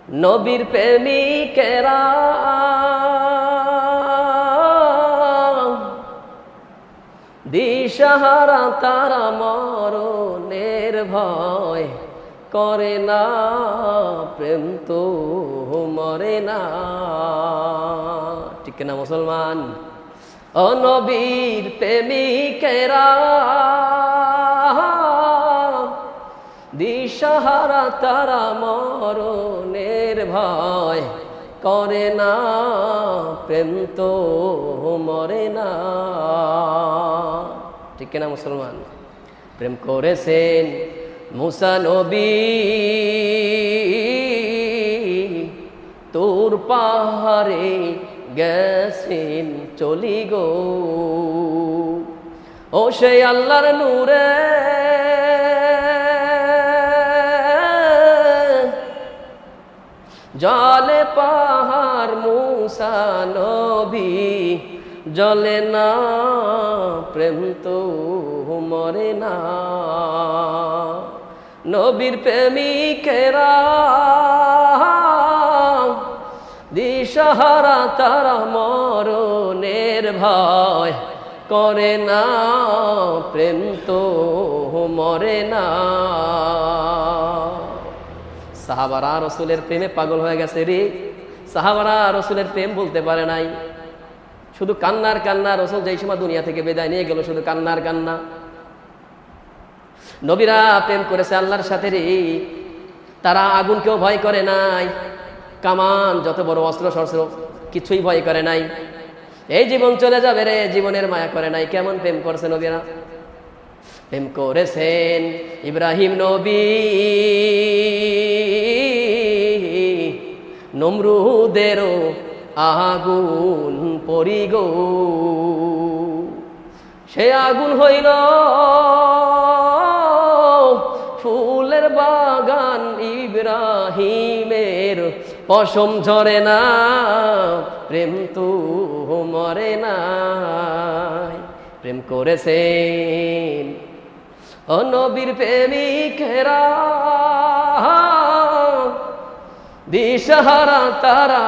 নবীর প্রেমিকেরা দিশাহারা, তারা মরণের ভয় করে না, প্রেম তো মরে না। ঠিক না মুসলমান? ও নবীর প্রেমিকেরা দিশাহারা, তারা মরণের ভয় করে না, প্রেম তো মরে না। ঠিক না মুসলমান? প্রেম করেছেন মুসা নবী তোর পাহাড়ে গেছেন চলি গো, ও সেই আল্লাহর নূরে জলে পাহাড়, মুসা নবী জলে না, প্রেম তো মরে না। নবীর প্রেমিকেরা দিশাহারা, তারা মরণের ভয় করে না, প্রেম তো মরে না। সাহাবারা রসুলের প্রেমে পাগল হয়ে গেছে রে। সাহাবারা রসুলের প্রেম বলতে পারে নাই, শুধু কান্নার কান্না। রসুল যেই সময় দুনিয়া থেকে বিদায় নিয়ে গেল, শুধু কান্নার কান্না। নবীরা প্রেম করেছে আল্লাহর সাথে রে। তারা আগুনকেও ভয় করে নাই, কামান যত বড় অস্ত্র শস্ত্র কিছুই ভয় করে নাই। এই জীবন চলে যাবে রে, জীবনের মায়া করে নাই। কেমন প্রেম করছে নবীরা? প্রেম করেছেন ইব্রাহিম নবী নমরুদেরও আগুন পরি গো, সে আগুন হইল ফুলের বাগান, ইব্রাহিমের পশম ঝরে না, প্রেম তো মরে না। প্রেম করেছেন ও নবীর প্রেমিকেরা দিশাহারা, তারা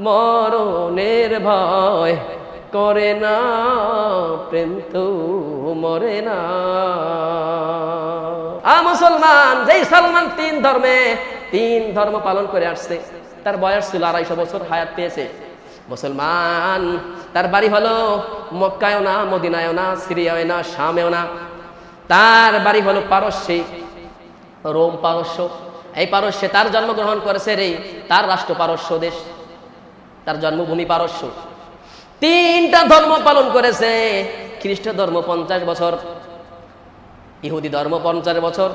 মরণের ভয় করে না, প্রেম তো মরে না। মুসলমান, যেই সালমান তিন ধর্ম পালন করে আসছে, তার বয়স ছিল 250 বছর, হায়াত পেয়েছে। মুসলমান, তার বাড়ি হলো মক্কায়ও না, মদিনায়ও না, সিরিয়ায় না, শামেও না। তার বাড়ি হলো পারস্যে, রোম পারস্য। এই পারস্যে তার জন্মগ্রহণ করেছে রে। তার রাষ্ট্র পারস্য দেশ, তার জন্মভূমি পারস্য। 3টা ধর্ম পালন করেছে। খ্রিস্ট ধর্ম 50 বছর, ইহুদি ধর্ম 50 বছর,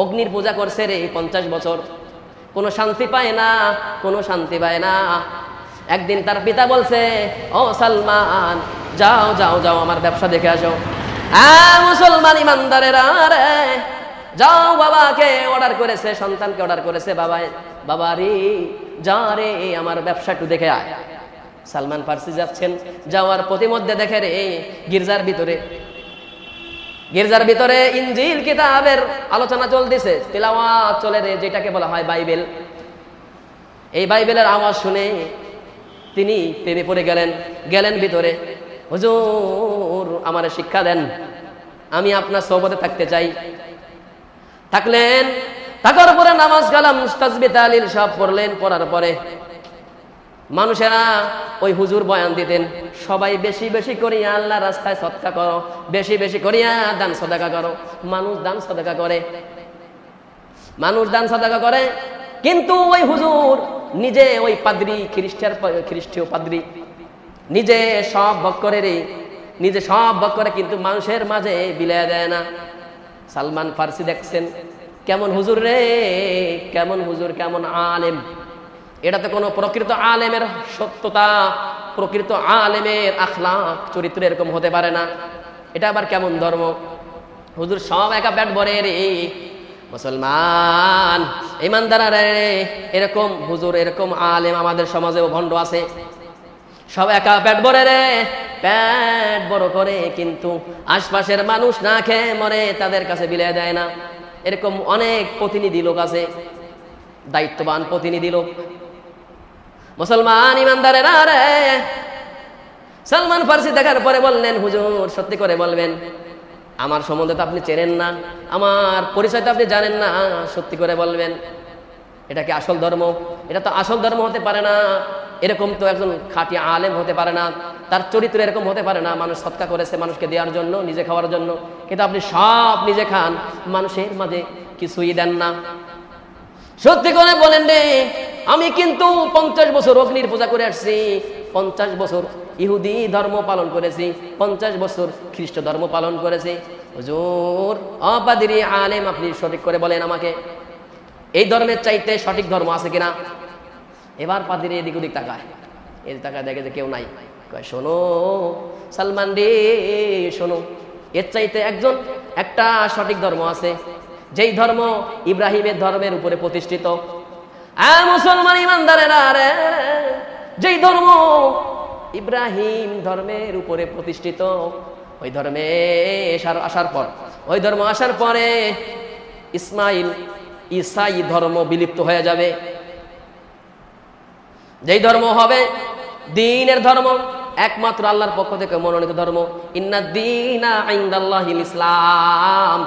অগ্নির পূজা করছে রে 50 বছর। কোনো শান্তি পায় না, কোনো শান্তি পায় না। একদিন তার পিতা বলছে, ও সালমান, যাও যাও যাও আমার ব্যবসা দেখে আসো। মুসলমান ইমানদারেরা রে, যাও। বাবাকে অর্ডার করেছে, সন্তানকে অর্ডার করেছে, বাবা রে যা রে আমার ব্যবসা একটু দেখে আয়। সালমান ফার্সি যাচ্ছেন, যাওয়ার প্রতিমধ্যে দেখে রে গির্জার ভিতরে ইনজিল কিতাবের আলোচনা চলতেছে, তিলাওয়াত চলে রে, যেটাকে বলা হয় বাইবেল। এই বাইবেলের আওয়াজ শুনে তিনি প্রেমে পড়ে গেলেন ভিতরে। হুজুর আমারে শিক্ষা দেন, আমি আপনার সোহবতে থাকতে চাই। থাকার পরে নামাজ কালাম তাসবিহ তাহলিল সব পড়লেন। পড়ার পরে মানুষেরা ওই হুজুর বয়ান দিতেন, সবাই বেশি বেশি করিয়া আল্লাহ রাস্তায় সদকা করো, বেশি বেশি করিয়া দান সদকা করো। মানুষ দান সদকা করে, কিন্তু ওই হুজুর নিজে, ওই পাদ্রী, খ্রিস্টীয় পাদ্রী, নিজে সব ভোগ করে রে, নিজে সব ভোগ করে, কিন্তু মানুষের মাঝে বিলিয়ে দেয় না। সালমান ফার্সি দেখছেন কেমন হুজুর রে, কেমন হুজুর, কেমন আলেম। এটা তো কোনো প্রকৃত আলেমের সত্যতা, প্রকৃত আলেমের আখলাক চরিত্র এরকম হতে পারে না। এটা আবার কেমন ধর্ম? হুজুর সব একা পেট ভরে রে। মুসলমান ইমানদাররা রে, এরকম হুজুর, এরকম আলেম আমাদের সমাজেও ভণ্ড আছে। সব একা পেট ভরে রে, পেট বড় করে, কিন্তু আশপাশের মানুষ না খেয়ে মরে, তাদের কাছে বিলিয়ে দেয় না। এরকম অনেক প্রতিনিধি লোক আছে। দায়িত্ববান প্রতিনিধি লোক। মুসলমান ইমানদারেরা রে, সালমান ফার্সি দেখার পরে বললেন, হুজুর সত্যি করে বলবেন, আমার সম্বন্ধে তো আপনি চেনেন না, আমার পরিচয় তো আপনি জানেন না, সত্যি করে বলবেন এটা কি আসল ধর্ম? এটা তো আসল ধর্ম হতে পারে না, এরকম তো একজন খাঁটি আলেম হতে পারে না, তার চরিত্র এরকম হতে পারে না। মানুষ সৎকা করেছে মানুষকে দেওয়ার জন্য, নিজে খাওয়ার জন্য, কিন্তু আপনি সব নিজে খান, মানুষের মাঝে কিছুই দেন না। সত্যি করে বলেন রে, আমি কিন্তু 50 বছর অগ্নির পূজা করে আসছি, 50 বছর ইহুদি ধর্ম পালন করেছি, 50 বছর খ্রিস্ট ধর্ম পালন করেছি। হুজুর অপাদিরি আলেম, আপনি সঠিক করে বলেন আমাকে, এই ধর্মের চাইতে সঠিক ধর্ম আছে কিনা? এবার পাদিরি এদিক ওদিক তাকায়, এই তাকায় দেখে যে কেউ নাই। কয়, শোনো সালমান রে, শোনো, এর চাইতে একটা সঠিক ধর্ম আছে, যেই ধর্ম ইব্রাহিমের ধর্মের উপরে প্রতিষ্ঠিত। মুসলমান ইমানদারেরা রে, যেই ধর্ম ইব্রাহিম ধর্মের উপরে প্রতিষ্ঠিত, ওই ধর্মে ওই ধর্ম আসার পরে ঈসাই ধর্ম বিলুপ্ত হয়ে যাবে। যেই ধর্ম হবে দ্বীনের ধর্ম, একমাত্র আল্লাহর পক্ষ থেকে মনোনীত ধর্ম, ইন্নাদ-দীনা ইনদাল্লাহিল ইসলাম,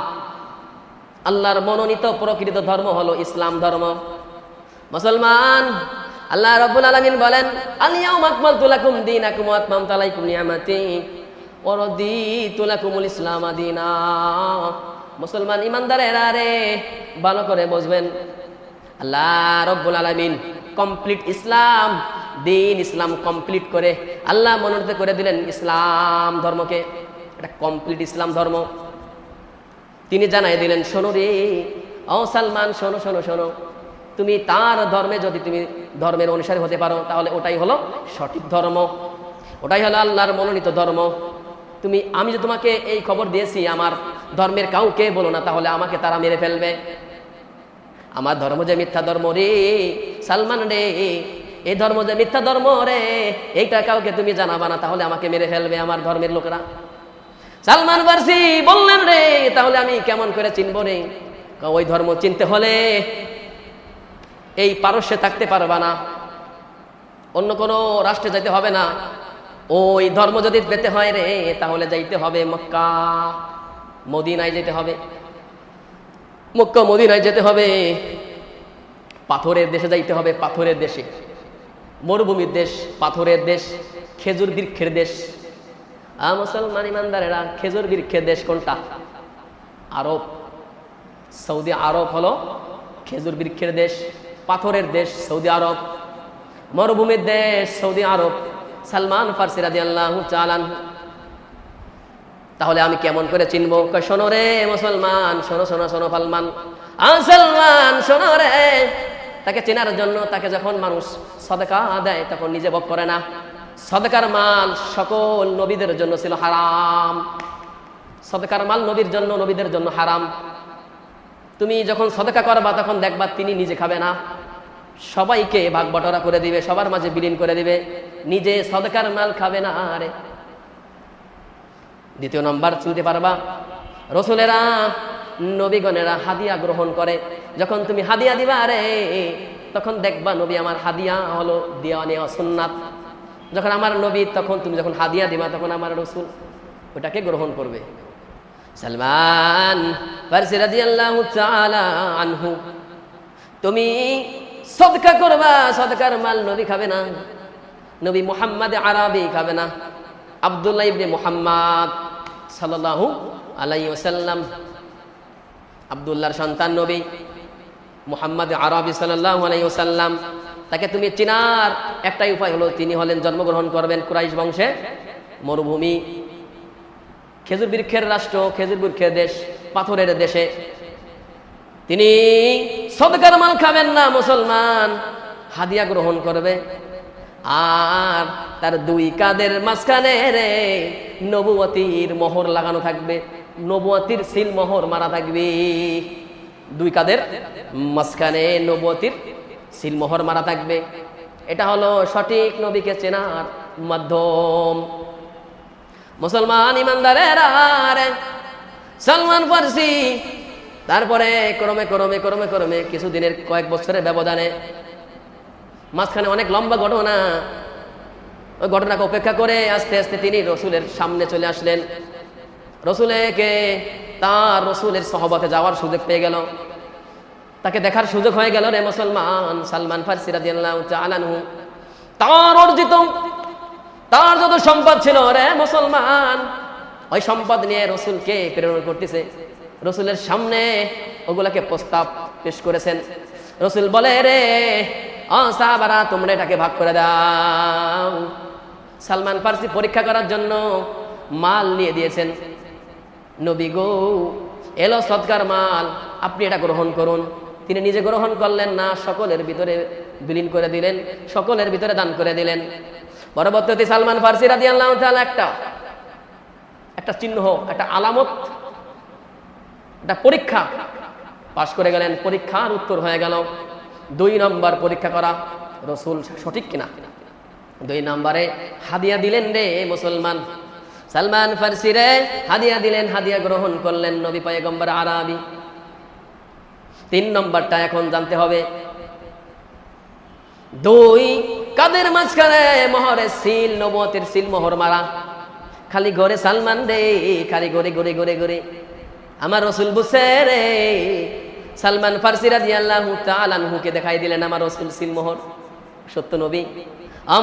আল্লাহর মনোনীত প্রকৃত ধর্ম হলো ইসলাম ধর্ম। মুসলমান, আল্লাহ রাব্বুল আলামিন বলেন, আল-ইয়াউমা আকমালতু লাকুম দীনাকুম ওয়া আতমামতু আলাইকুম নি'মাতি ওয়া রাদিতু লাকুমুল ইসলামা দীনা। মুসলমান ইমানদারেরা রে, ভালো করে বুঝবেন, আল্লাহ রাব্বুল আলামিন কমপ্লিট ইসলাম কমপ্লিট করে আল্লাহ মনোনীত করে দিলেন ইসলাম ধর্মকে। এটা কমপ্লিট ইসলাম ধর্ম। তিনি জানাই দিলেন, শোনো রে ও সালমান, শোনো শোনো শোনো, তুমি তার ধর্মে যদি তুমি ধর্মের অনুসারী হতে পারো, তাহলে ওটাই হলো সঠিক ধর্ম, ওটাই হলো আল্লাহর মনোনীত ধর্ম। আমি যে তোমাকে এই খবর দিয়েছি, আমার ধর্মের কাউকে বলো না, তাহলে আমাকে তারা মেরে ফেলবে। আমার ধর্ম যে মিথ্যা ধর্ম রে সালমান রে, এই ধর্ম যে মিথ্যা ধর্ম রে, এইটা কাউকে তুমি জানাবা না, তাহলে আমাকে মেরে ফেলবে আমার ধর্মের লোকেরা। সালমান ফার্সি বললেন, রে তাহলে আমি কেমন করে চিনবো রে? ওই ধর্ম চিনতে হলে এই পারস্যে থাকতে পারবা না, অন্য কোনো রাষ্ট্রে যাইতে হবে না। ওই ধর্ম যদি পেতে হয় রে, তাহলে যাইতে হবে মক্কা মদিনায় যেতে হবে, মক্কা মদিনায় যেতে হবে, পাথরের দেশে যাইতে হবে, পাথরের দেশে, মরুভূমির দেশ, পাথরের দেশ, খেজুর বৃক্ষের দেশ। মুসলমান ইমানদারেরা, খেজুর বৃক্ষের দেশ কোনটা? আরব। সৌদি আরব হলো খেজুর বৃক্ষের দেশ, পাথরের দেশ সৌদি আরব, মরুভূমির দেশ সৌদি আরব। সালমান ফার্সি রাদিয়াল্লাহু তাআলা আনহু, তাহলে আমি কেমন করে চিনবো? শোনো রে মুসলমান, শোনো শোনো শোনো সালমান, সালমান শোনো রে, তাকে চেনার জন্য তাকে যখন মানুষ সদকা দেয় তখন নিজে ভোগ করে না। সদকার মাল সকল নবীদের জন্য ছিল হারাম, সদকার মাল নবীর জন্য, নবীদের জন্য হারাম। তুমি যখন সদকা করবা তখন দেখবা তিনি নিজে খাবে না, সবাইকে ভাগ বটরা করে দিবে, সবার মাঝে বিলীন করে দিবে, নিজে সদকার মাল খাবে না। আরে দ্বিতীয় নম্বর চিনতে পারবা, রসুলেরা নবীগণেরা হাদিয়া গ্রহণ করে, যখন তুমি হাদিয়া দিবা আরে তখন দেখবা নবী আমার হাদিয়া হলো দেওয়া নেওয়া সুন্নাত। যখন আমার নবী, তখন তুমি যখন হাদিয়া দিবা তখন আমার রসুল ওটাকে গ্রহণ করবে। সালমান ফারসি রাদিয়াল্লাহু তাআলা আনহু, তুমি সদকা করবা, সদকার মাল নবী খাবে না, নবী মুহাম্মদ আরবি খাবে না, আব্দুল্লাহ ইবনে মুহাম্মদ সাল্লাল্লাহু আলাইহি ওয়াসাল্লাম, আব্দুল্লাহর সন্তান নবী মুহাম্মদ আরবি সাল্লাল্লাহু আলাইহি ওয়াসাল্লাম, তাকে তুমি চিনার একটাই উপায় হলো তিনি হলেন, জন্মগ্রহণ করবেন কুরাইশ বংশে, মরুভূমি, খেজুর বৃক্ষের রাষ্ট্র, খেজুর বৃক্ষের দেশ, পাথরের দেশে। তিনি সদকার মাল খাবেন না, মুসলমান হাদিয়া গ্রহণ করবে, আর তার দুই কাঁধের মাঝখানে রে নবুয়তির মোহর লাগানো থাকবে, নবুয়তির সিল মোহর মারা থাকবে, দুই কাঁধের মাঝখানে নবুয়তির সিল মোহর মারা থাকবে। এটা হলো সঠিক নবীকে চেনার মাধ্যম। মুসলমান ইমানদারেরা, সালমান ফারসি তারপরে ক্রমে ক্রমে ক্রমে ক্রমে কিছুদিনের কয়েক বছরের ব্যবধানে মাঝখানে অনেক লম্বা ঘটনা, ওই ঘটনাকে উপেক্ষা করে আস্তে আস্তে তিনি রসুলের সামনে চলে আসলেন। রসুলের সহবতে যাওয়ার সুযোগ পেয়ে গেল, তাকে দেখার সুযোগ হয়ে গেল। রে মুসলমান, সালমান ফারসি রাদিয়াল্লাহু তাআলা আনহু তার অর্জিত তার যত সম্পদ ছিল, রে মুসলমান, ওই সম্পদ নিয়ে রসুলকে প্রেরণ করতেছে। রসুলের সামনে ওগুলাকে প্রস্তাব পেশ করেছেন। রসুল বলে, রে সাহাবারা, তোমরা এটাকে ভাগ করে দাও। সালমান ফারসি পরীক্ষা করার জন্য মাল নিয়ে দিয়েছেন। নবী গো, এলো সদকার মাল, আপনি এটা গ্রহণ করুন। তিনি নিজে গ্রহণ করলেন না, সকলের ভিতরে বিলীন করে দিলেন, সকলের ভিতরে দান করে দিলেন। পরবর্তীতে সালমান ফারসি রাদিয়াল্লাহু তাআলা একটা চিহ্ন, একটা আলামত, একটা পরীক্ষা পাশ করে গেলেন। পরীক্ষার উত্তর হয়ে গেল 2 নম্বর পরীক্ষা করা রসুল সঠিক কিনা। 2 নম্বরে হাদিয়া দিলেন রে মুসলমান, সালমান ফারসি রে হাদিয়া দিলেন, হাদিয়া গ্রহণ করলেন নবী পয়গম্বর আরবি। 3 নম্বরটা এখন জানতে হবে। 2 কাদের মাঝখানে মোহরের সিল, নবুয়তের সিল মোহর মারা। খালি ঘরে সালমান রে, খালি ঘরে ঘরে ঘরে ঘরে আমার রসুল বুঝছে রে। সালমান ফারসি রাদিয়াল্লাহু তাআলা আনহুকে দেখাই দিলেন আমার রসুল সিল মোহর, সত্য নবী।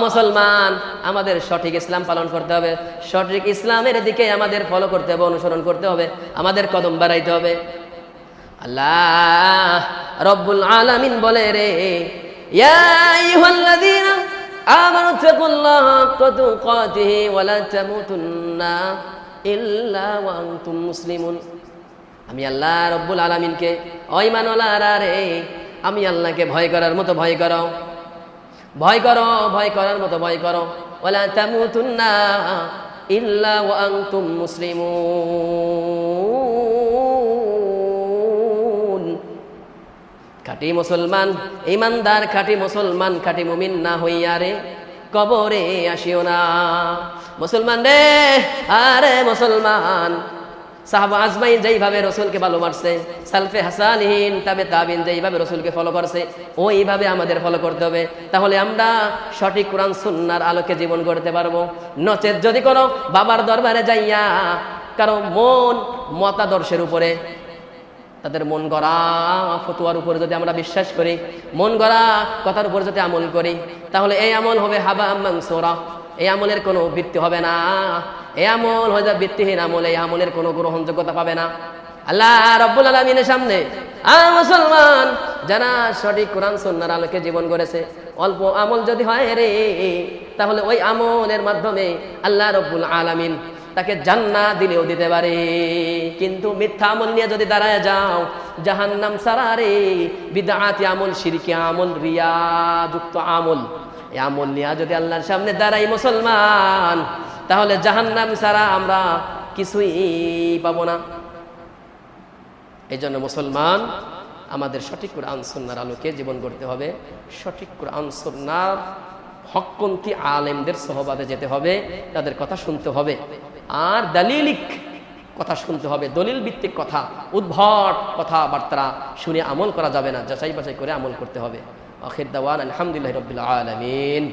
মুসলমান, আমাদের সঠিক ইসলাম পালন করতে হবে, সঠিক ইসলামের দিকে আমাদের ফলো করতে হবে, অনুসরণ করতে হবে, আমাদের কদম বাড়াইতে হবে। আল্লাহ রব্বুল আলামিন বলে, রে ইয়া আইয়ুহাল্লাযীনা আমানু তাকুল্লাহা হাক্কা তুকাতিহি ওয়া লা তামুতুন্না ইল্লা ওয়া আনতুম মুসলিমুন। আমি আল্লাহ রব্বুল আলামিনকে, ও ঈমানওয়ালারা রে, আমি আল্লাহকে ভয় করার মতো ভয় করো, ভয় করো, ভয় করার মতো ভয় করো। ওয়ালা তামুতুন্না ইল্লা ওয়া আনতুম মুসলিমুন। খাঁটি মুসলমান, ঈমানদার খাঁটি মুসলমান, খাঁটি মুমিন না হইয়া রে কবরে আসিও না। মুসলমান রে, আরে মুসলমান, সাহাবা আজমাইন যেইভাবে রসুলকে ভালোবাসছে, সালফে হাসানহীন তাবে তাবিন যেইভাবে রসুলকে ফলো করছে, ওইভাবে আমাদের ফলো করতে হবে। তাহলে আমরা সঠিক কোরআন সুন্নাহর আলোকে জীবন গড়তে পারবো। নচেত যদি কোনো বাবার দরবারে যাইয়া কারো মতাদর্শের উপরে, তাদের মন গড়া ফতোয়ার উপরে যদি আমরা বিশ্বাস করি, মন গড়া কথার উপর যদি আমল করি, তাহলে এই আমল হবে হাবা মানসুরা। এই আমলের কোনো ভিত্তি হবে না, এই আমল হয়ে যাবে ভিত্তিহীন আমল, এই আমলের কোনো গ্রহণযোগ্যতা পাবে না আল্লাহ রব্বুল আলামিনের সামনে। মুসলমান যারা সঠিক কোরআন সুন্নাহর আলোকে জীবন গড়েছে, অল্প আমল যদি হয় রে, তাহলে ওই আমলের মাধ্যমে আল্লাহ রব্বুল আলামিন তাকে জান্নাত দিলেও দিতে পারে। কিন্তু মিথ্যা আমল নিয়ে যদি দাঁড়ায় যাও, জাহান্নাম ছাড়া রে, বিদআতি আমল, শিরকি আমল, রিয়া যুক্ত আমল, এই আমল নিয়ে যদি আল্লাহর সামনে দাঁড়াই মুসলমান, তাহলে জাহান্নাম ছাড়া আমরা কিছুই পাবো না। এই জন্য মুসলমান, আমাদের সঠিক কোরআন সুন্নাহর আলোকে জীবন গড়তে হবে। সঠিক কোরআন সুন্নাহর হকপন্থী আলেমদের সহবাদে যেতে হবে, তাদের কথা শুনতে হবে, আর দালিলিক কথা শুনতে হবে। দলিল ভিত্তিক কথা, উদ্ভট কথাবার্তা শুনে আমল করা যাবে না, যাচাই বাছাই করে আমল করতে হবে। আখির দাওয়ানা আলহামদুলিল্লাহি রাব্বিল আলামিন।